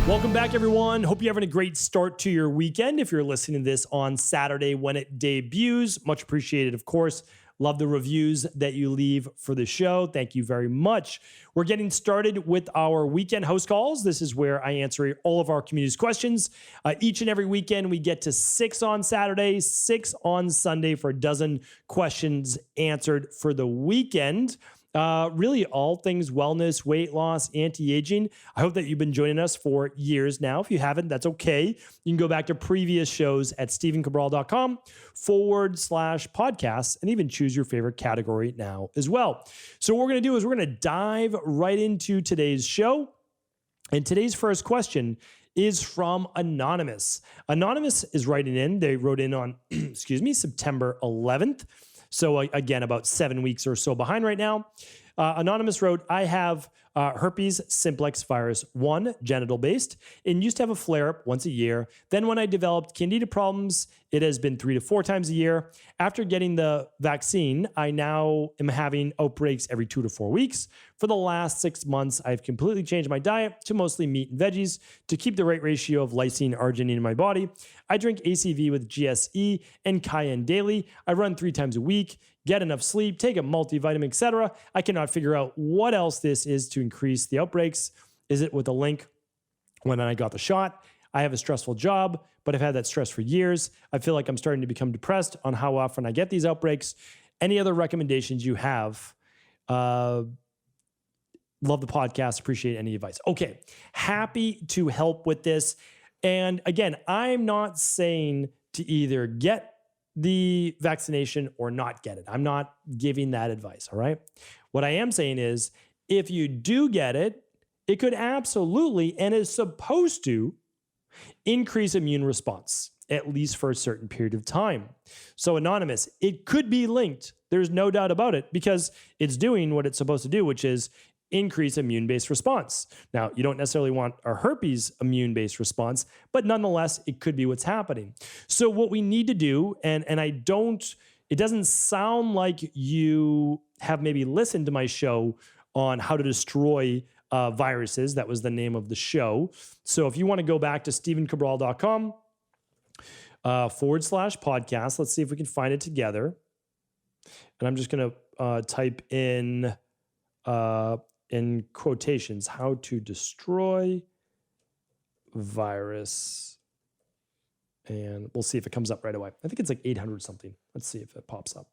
Welcome back, everyone. Hope you're having a great start to your weekend. If you're listening to this on Saturday when it debuts, much appreciated, of course. Love the reviews that you leave for the show. Thank you very much. We're getting started with our weekend house calls. This is where I answer all of our community's questions. Each and every weekend, we get to 6 on Saturday, 6 on Sunday for a dozen questions answered for the weekend. Really all things wellness, weight loss, anti-aging. I hope that you've been joining us for years now. If you haven't, that's okay. You can go back to previous shows at stevencabral.com/podcasts and even choose your favorite category now as well. So what we're going to do is we're going to dive right into today's show. And today's first question is from Anonymous. Anonymous is writing in. They wrote in on, September 11th. So again, about 7 weeks or so behind right now. Anonymous wrote, I have herpes simplex virus 1, genital-based, and used to have a flare-up once a year. Then when I developed candida problems, it has been 3 to 4 times a year. After getting the vaccine, I now am having outbreaks every 2 to 4 weeks. For the last 6 months, I've completely changed my diet to mostly meat and veggies to keep the right ratio of lysine arginine in my body. I drink ACV with GSE and cayenne daily. I run 3 times a week, get enough sleep, take a multivitamin, etc. I cannot figure out what else this is to increase the outbreaks. Is it with a link when I got the shot? I have a stressful job, but I've had that stress for years. I feel like I'm starting to become depressed on how often I get these outbreaks. Any other recommendations you have? Love the podcast. Appreciate any advice. Okay. Happy to help with this. And again, I'm not saying to either get the vaccination or not get it. I'm not giving that advice. All right. What I am saying is if you do get it, it could absolutely and is supposed to increase immune response, at least for a certain period of time. So Anonymous, it could be linked. There's no doubt about it because it's doing what it's supposed to do, which is increase immune-based response. Now, you don't necessarily want a herpes immune-based response, but nonetheless, it could be what's happening. So what we need to do, and it doesn't sound like you have maybe listened to my show on how to destroy viruses. That was the name of the show. So if you want to go back to stevencabral.com /podcast, let's see if we can find it together. And I'm just going to type in quotations, how to destroy virus. And we'll see if it comes up right away. I think it's like 800 something. Let's see if it pops up.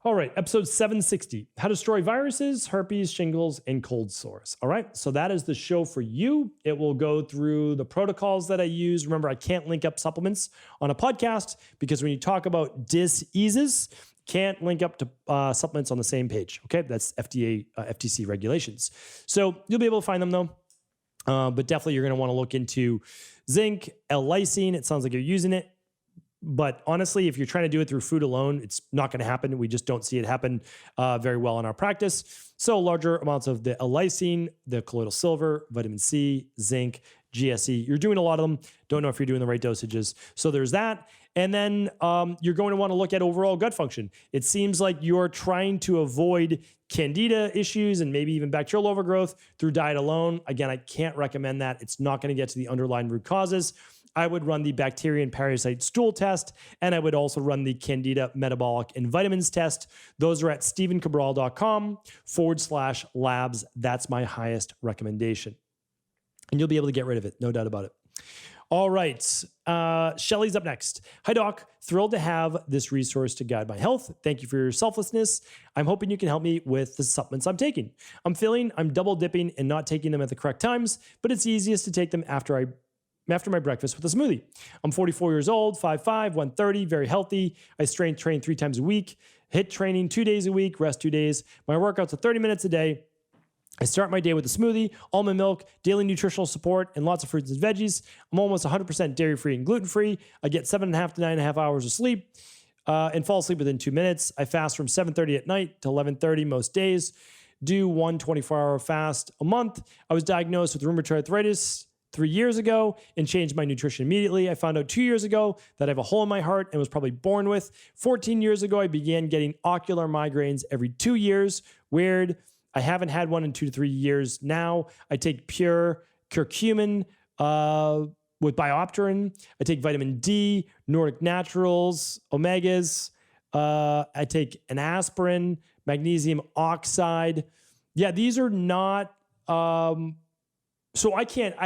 All right, episode 760, how to destroy viruses, herpes, shingles, and cold sores. All right, so that is the show for you. It will go through the protocols that I use. Remember, I can't link up supplements on a podcast because when you talk about diseases, can't link up to supplements on the same page. Okay, that's FDA, FTC regulations. So you'll be able to find them though. But definitely you're going to want to look into zinc, L-lysine. It sounds like you're using it. But honestly, if you're trying to do it through food alone, it's not going to happen. We just don't see it happen very well in our practice. So larger amounts of the L-lysine, the colloidal silver, vitamin C, zinc, GSE. You're doing a lot of them. Don't know if you're doing the right dosages. So there's that. And then you're going to want to look at overall gut function. It seems like you're trying to avoid candida issues and maybe even bacterial overgrowth through diet alone. Again, I can't recommend that. It's not going to get to the underlying root causes. I would run the bacteria and parasite stool test, and I would also run the candida metabolic and vitamins test. Those are at stevencabral.com /labs. That's my highest recommendation. And you'll be able to get rid of it. No doubt about it. All right. Shelly's up next. Hi, Doc. Thrilled to have this resource to guide my health. Thank you for your selflessness. I'm hoping you can help me with the supplements I'm taking. I'm feeling I'm double dipping and not taking them at the correct times, but it's easiest to take them after my breakfast with a smoothie. I'm 44 years old, 5'5", 130, very healthy. I train 3 times a week, hit training 2 days a week, rest 2 days. My workouts are 30 minutes a day. I start my day with a smoothie, almond milk, daily nutritional support, and lots of fruits and veggies. I'm almost 100% dairy-free and gluten-free. I get 7.5 to 9.5 hours of sleep and fall asleep within 2 minutes. I fast from 7:30 at night to 11:30 most days. Do 1 24-hour fast a month. I was diagnosed with rheumatoid arthritis 3 years ago and changed my nutrition immediately. I found out 2 years ago that I have a hole in my heart and was probably born with. 14 years ago, I began getting ocular migraines every 2 years. Weird. I haven't had one in 2 to 3 years now. I take pure curcumin with Biopterin. I take vitamin D, Nordic Naturals, omegas. I take an aspirin, magnesium oxide. Yeah, these are not. So I can't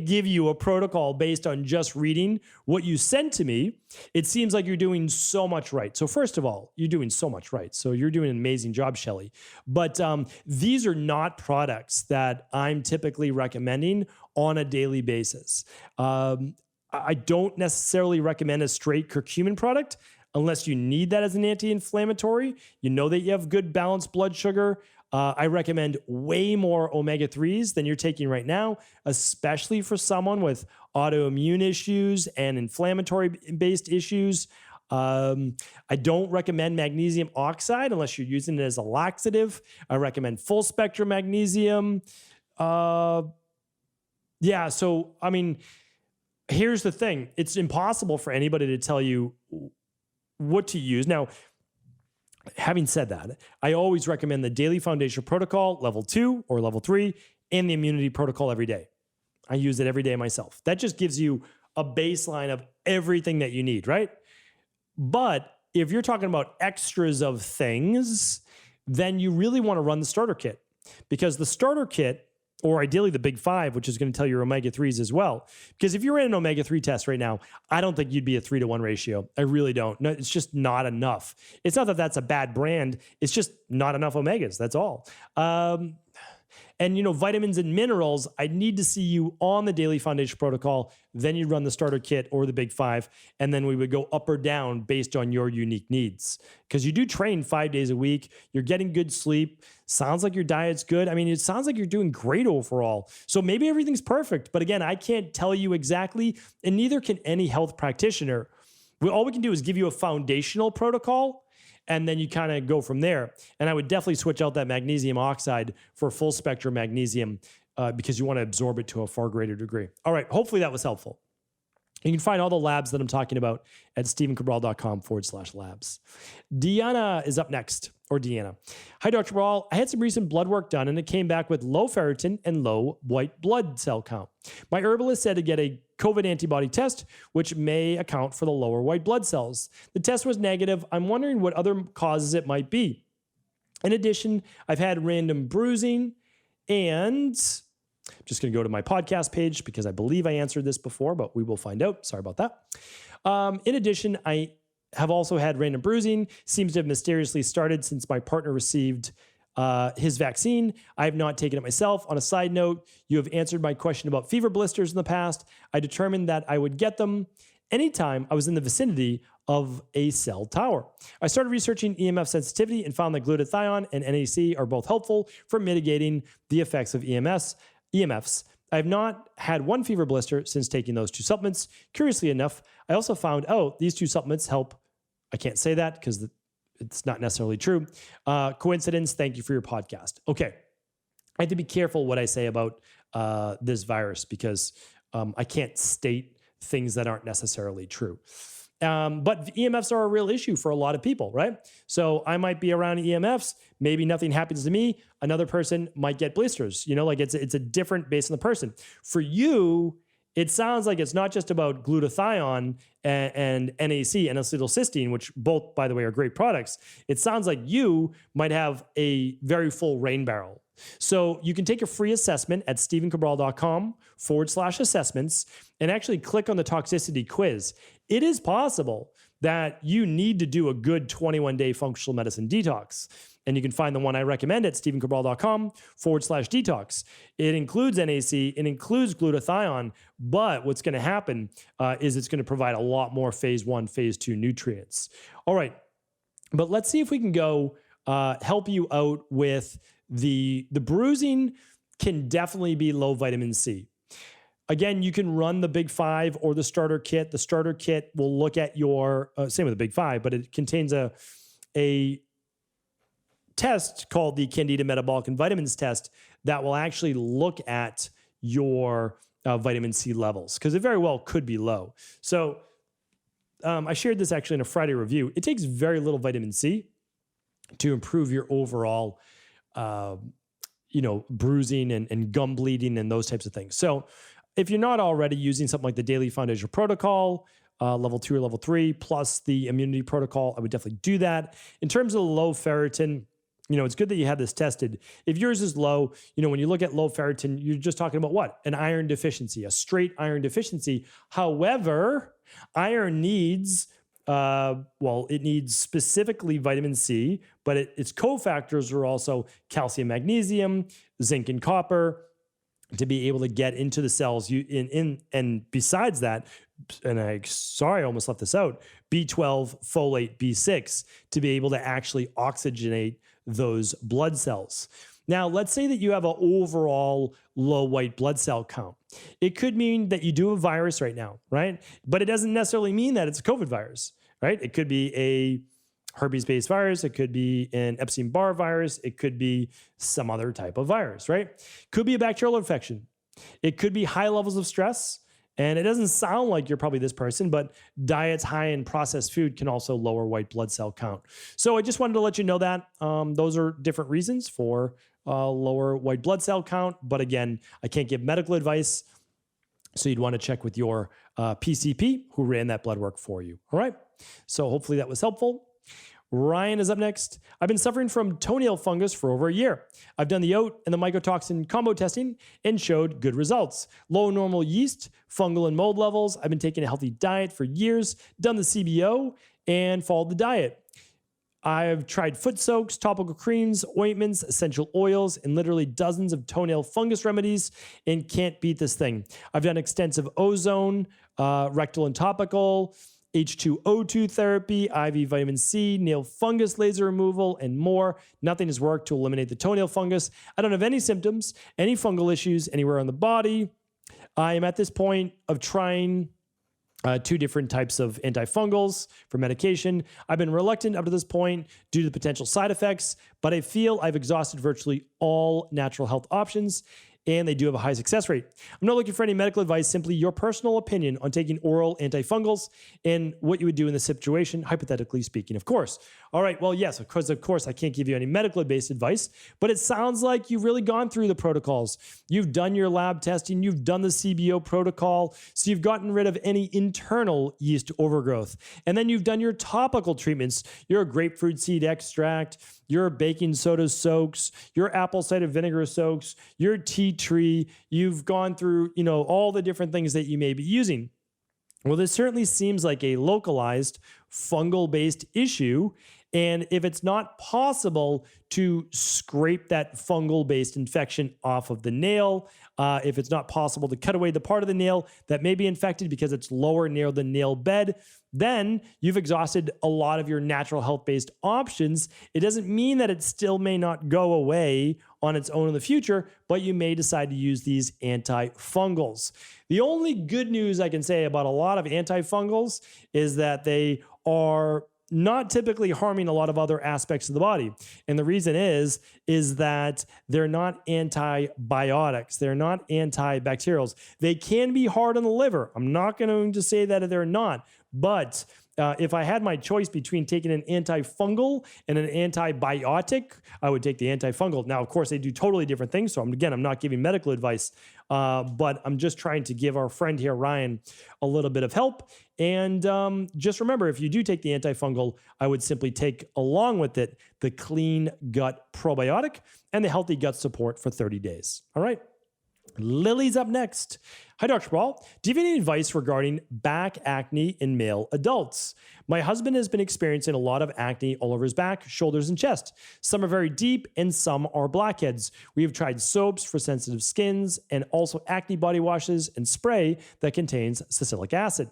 give you a protocol based on just reading what you sent to me. It seems like you're doing so much right. So first of all, you're doing so much right. So you're doing an amazing job, Shelly. But these are not products that I'm typically recommending on a daily basis. I don't necessarily recommend a straight curcumin product unless you need that as an anti-inflammatory. You know that you have good balanced blood sugar. I recommend way more omega-3s than you're taking right now, especially for someone with autoimmune issues and inflammatory-based issues. I don't recommend magnesium oxide unless you're using it as a laxative. I recommend full-spectrum magnesium. So, I mean, here's the thing. It's impossible for anybody to tell you what to use. Now, having said that, I always recommend the Daily Foundation Protocol, level 2 or level 3, and the Immunity Protocol every day. I use it every day myself. That just gives you a baseline of everything that you need, right? But if you're talking about extras of things, then you really want to run the starter kit, because the starter kit, or ideally the big 5, which is going to tell your omega-3s as well. Because if you're in an omega-3 test right now, I don't think you'd be a 3-to-1 ratio. I really don't. No, it's just not enough. It's not that that's a bad brand. It's just not enough omegas. That's all. And, vitamins and minerals, I need to see you on the Daily Foundation Protocol. Then you run the starter kit or the big 5. And then we would go up or down based on your unique needs. Because you do train 5 days a week. You're getting good sleep. Sounds like your diet's good. I mean, it sounds like you're doing great overall. So maybe everything's perfect. But again, I can't tell you exactly, and neither can any health practitioner. All we can do is give you a foundational protocol, and then you kind of go from there. And I would definitely switch out that magnesium oxide for full spectrum magnesium because you want to absorb it to a far greater degree. All right. Hopefully that was helpful. You can find all the labs that I'm talking about at stephencabral.com/labs. Deanna is up next, or Deanna. Hi, Dr. Cabral. I had some recent blood work done, and it came back with low ferritin and low white blood cell count. My herbalist said to get a COVID antibody test, which may account for the lower white blood cells. The test was negative. I'm wondering what other causes it might be. In addition, I've had random bruising, and I'm just going to go to my podcast page because I believe I answered this before, but we will find out. Sorry about that. In addition, I have also had random bruising. Seems to have mysteriously started since my partner received his vaccine. I have not taken it myself. On a side note, you have answered my question about fever blisters in the past. I determined that I would get them anytime I was in the vicinity of a cell tower. I started researching EMF sensitivity and found that glutathione and NAC are both helpful for mitigating the effects of EMFs. I have not had one fever blister since taking those 2 supplements. Curiously enough, I also found out these 2 supplements help. I can't say that because it's not necessarily true. Coincidence. Thank you for your podcast. Okay. I have to be careful what I say about this virus because I can't state things that aren't necessarily true. But EMFs are a real issue for a lot of people, right? So I might be around EMFs. Maybe nothing happens to me. Another person might get blisters. It's a different based on the person. For you, it sounds like it's not just about glutathione and NAC, N-acetylcysteine, which both, by the way, are great products. It sounds like you might have a very full rain barrel. So you can take a free assessment at stephencabral.com/assessments and actually click on the toxicity quiz. It is possible that you need to do a good 21-day functional medicine detox. And you can find the one I recommend at stephencabral.com/detox. It includes NAC, it includes glutathione, but what's going to happen is it's going to provide a lot more phase 1, phase 2 nutrients. All right, but let's see if we can go help you out with the bruising. Can definitely be low vitamin C. Again, you can run the Big 5 or the starter kit. The starter kit will look at your, same with the Big 5, but it contains a test called the Candida Metabolic and Vitamins Test that will actually look at your vitamin C levels because it very well could be low. So I shared this actually in a Friday review. It takes very little vitamin C to improve your overall bruising and gum bleeding and those types of things. So if you're not already using something like the Daily Foundation Protocol, level 2 or level 3, plus the immunity protocol, I would definitely do that. In terms of low ferritin, it's good that you had this tested. If yours is low, when you look at low ferritin, you're just talking about what? An iron deficiency, a straight iron deficiency. However, iron needs, it needs specifically vitamin C, but its cofactors are also calcium, magnesium, zinc, and copper to be able to get into the cells. And besides that, and I almost left this out, B12, folate, B6 to be able to actually oxygenate those blood cells. Now, let's say that you have an overall low white blood cell count. It could mean that you do have a virus right now, right? But it doesn't necessarily mean that it's a COVID virus, right? It could be a herpes-based virus. It could be an Epstein-Barr virus. It could be some other type of virus, right? Could be a bacterial infection. It could be high levels of stress. And it doesn't sound like you're probably this person, but diets high in processed food can also lower white blood cell count. So I just wanted to let you know that those are different reasons for lower white blood cell count. But again, I can't give medical advice. So you'd want to check with your PCP who ran that blood work for you. All right. So hopefully that was helpful. Ryan is up next. I've been suffering from toenail fungus for over a year. I've done the oat and the mycotoxin combo testing and showed good results. Low normal yeast, fungal and mold levels. I've been taking a healthy diet for years, done the CBO, and followed the diet. I've tried foot soaks, topical creams, ointments, essential oils, and literally dozens of toenail fungus remedies and can't beat this thing. I've done extensive ozone, rectal and topical, H2O2 therapy, IV vitamin C, nail fungus laser removal, and more. Nothing has worked to eliminate the toenail fungus. I don't have any symptoms, any fungal issues anywhere on the body. I am at this point of trying 2 different types of antifungals for medication. I've been reluctant up to this point due to the potential side effects, but I feel I've exhausted virtually all natural health options, and they do have a high success rate. I'm not looking for any medical advice, simply your personal opinion on taking oral antifungals and what you would do in this situation, hypothetically speaking, of course. All right, well, yes, of course, I can't give you any medical-based advice, but it sounds like you've really gone through the protocols. You've done your lab testing, you've done the CBO protocol, so you've gotten rid of any internal yeast overgrowth. And then you've done your topical treatments, your grapefruit seed extract, your baking soda soaks, your apple cider vinegar soaks, your tea tree. You've gone through, all the different things that you may be using. Well, this certainly seems like a localized fungal-based issue. And if it's not possible to scrape that fungal-based infection off of the nail, if it's not possible to cut away the part of the nail that may be infected because it's lower near the nail bed, then you've exhausted a lot of your natural health-based options. It doesn't mean that it still may not go away on its own in the future, but you may decide to use these antifungals. The only good news I can say about a lot of antifungals is that they are not typically harming a lot of other aspects of the body. And the reason is that they're not antibiotics. They're not antibacterials. They can be hard on the liver. I'm not going to say that they're not, but if I had my choice between taking an antifungal and an antibiotic, I would take the antifungal. Now, of course, they do totally different things. So I'm not giving medical advice, but I'm just trying to give our friend here, Ryan, a little bit of help. And just remember, if you do take the antifungal, I would simply take along with it the clean gut probiotic and the healthy gut support for 30 days. All right. Lily's up next. Hi, Dr. Cabral. Do you have any advice regarding back acne in male adults? My husband has been experiencing a lot of acne all over his back, shoulders, and chest. Some are very deep and some are blackheads. We have tried soaps for sensitive skins and also acne body washes and spray that contains salicylic acid.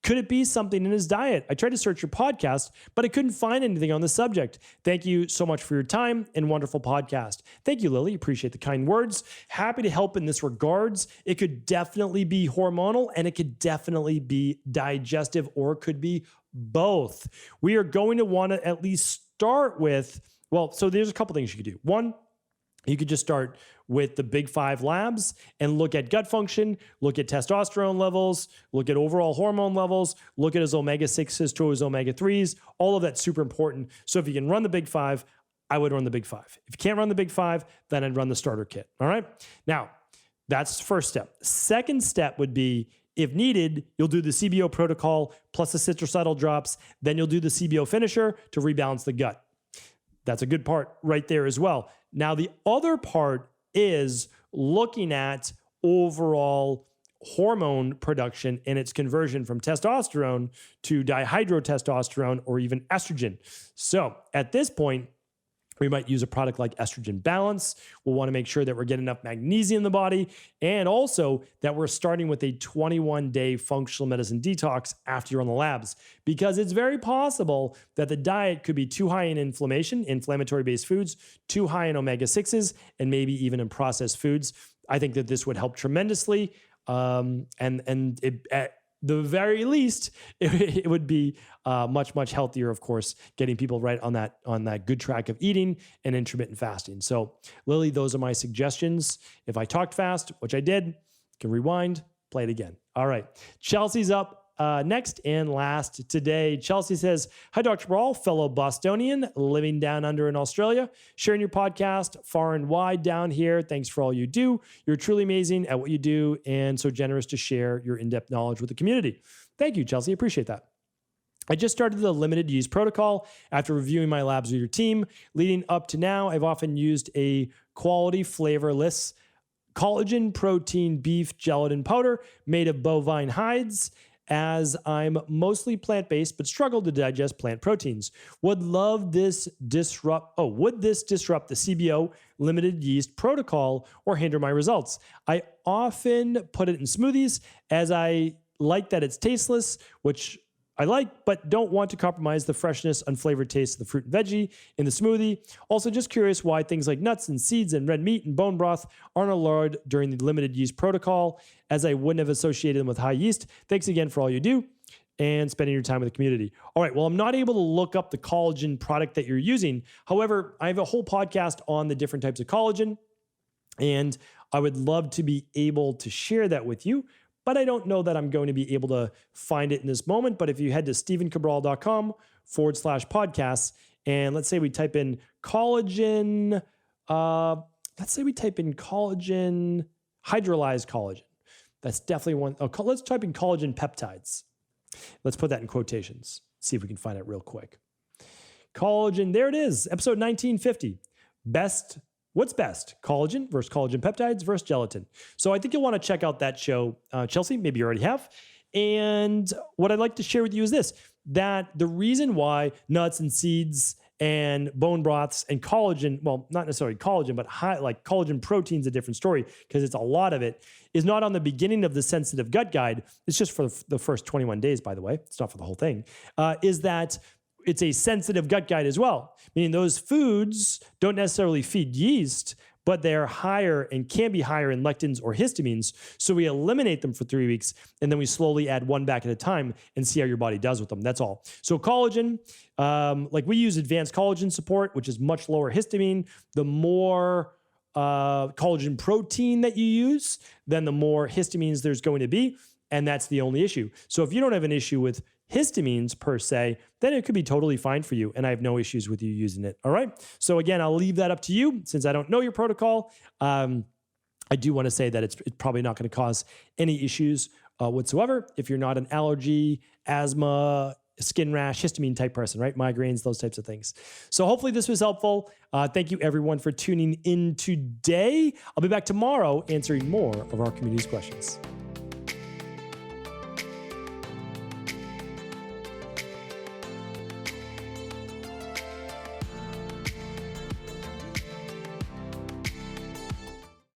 Could it be something in his diet? I tried to search your podcast, but I couldn't find anything on the subject. Thank you so much for your time and wonderful podcast. Thank you, Lily. Appreciate the kind words. Happy to help in this regards. It could definitely be hormonal and it could definitely be digestive, or it could be both. We are going to want to at least start with, so there's a couple things you could do. One, you could just start with the big 5 labs and look at gut function, look at testosterone levels, look at overall hormone levels, look at his omega-6s to his omega-3s. All of that's super important. So if you can run the big 5, I would run the big 5. If you can't run the big 5, then I'd run the starter kit. All right. Now, that's the first step. Second step would be, if needed, you'll do the CBO protocol plus the citricidal drops. Then you'll do the CBO finisher to rebalance the gut. That's a good part right there as well. Now, the other part is looking at overall hormone production and its conversion from testosterone to dihydrotestosterone or even estrogen. So at this point, we might use a product like Estrogen Balance. We'll want to make sure that we're getting enough magnesium in the body, and also that we're starting with a 21-day functional medicine detox after you're on the labs, because it's very possible that the diet could be too high in inflammatory-based foods, too high in omega-6s, and maybe even in processed foods. I think that this would help tremendously. And at the very least, it would be much, much healthier, of course, getting people right on that good track of eating and intermittent fasting. So, Lily, those are my suggestions. If I talked fast, which I did, you can rewind, play it again. All right. Chelsea's up next and last today. Chelsea says, "Hi, Dr. Cabral, fellow Bostonian living down under in Australia, sharing your podcast far and wide down here. Thanks for all you do. You're truly amazing at what you do and so generous to share your in-depth knowledge with the community." Thank you, Chelsea. Appreciate that. "I just started the limited use protocol after reviewing my labs with your team. Leading up to now, I've often used a quality flavorless collagen protein beef gelatin powder made of bovine hides, as I'm mostly plant-based but struggle to digest plant proteins. Would this disrupt the CBO limited yeast protocol or hinder my results? I often put it in smoothies as I like that it's tasteless, which I like, but don't want to compromise the freshness, unflavored taste of the fruit and veggie in the smoothie. Also, just curious why things like nuts and seeds and red meat and bone broth aren't allowed during the limited yeast protocol, as I wouldn't have associated them with high yeast. Thanks again for all you do and spending your time with the community." All right, well, I'm not able to look up the collagen product that you're using. However, I have a whole podcast on the different types of collagen, and I would love to be able to share that with you. But I don't know that I'm going to be able to find it in this moment. But if you head to stephencabral.com/podcasts, and let's say we type in collagen, hydrolyzed collagen. That's definitely one. Oh, let's type in collagen peptides. Let's put that in quotations. See if we can find it real quick. Collagen, there it is, episode 1950. What's best? Collagen versus collagen peptides versus gelatin. So I think you'll want to check out that show, Chelsea. Maybe you already have. And what I'd like to share with you is this, that the reason why nuts and seeds and bone broths and collagen, well, not necessarily collagen, but like collagen protein's a different story because it's a lot of it, is not on the beginning of the sensitive gut guide. It's just for the first 21 days, by the way. It's not for the whole thing. Is that it's a sensitive gut guide as well, meaning those foods don't necessarily feed yeast, but they're higher and can be higher in lectins or histamines. So we eliminate them for 3 weeks, and then we slowly add one back at a time and see how your body does with them. That's all. So collagen, like we use advanced collagen support, which is much lower histamine. The more collagen protein that you use, then the more histamines there's going to be. And that's the only issue. So if you don't have an issue with histamines per se, then it could be totally fine for you. And I have no issues with you using it. All right. So again, I'll leave that up to you since I don't know your protocol. I do want to say that it's probably not going to cause any issues whatsoever if you're not an allergy, asthma, skin rash, histamine type person, right? Migraines, those types of things. So hopefully this was helpful. Thank you everyone for tuning in today. I'll be back tomorrow answering more of our community's questions.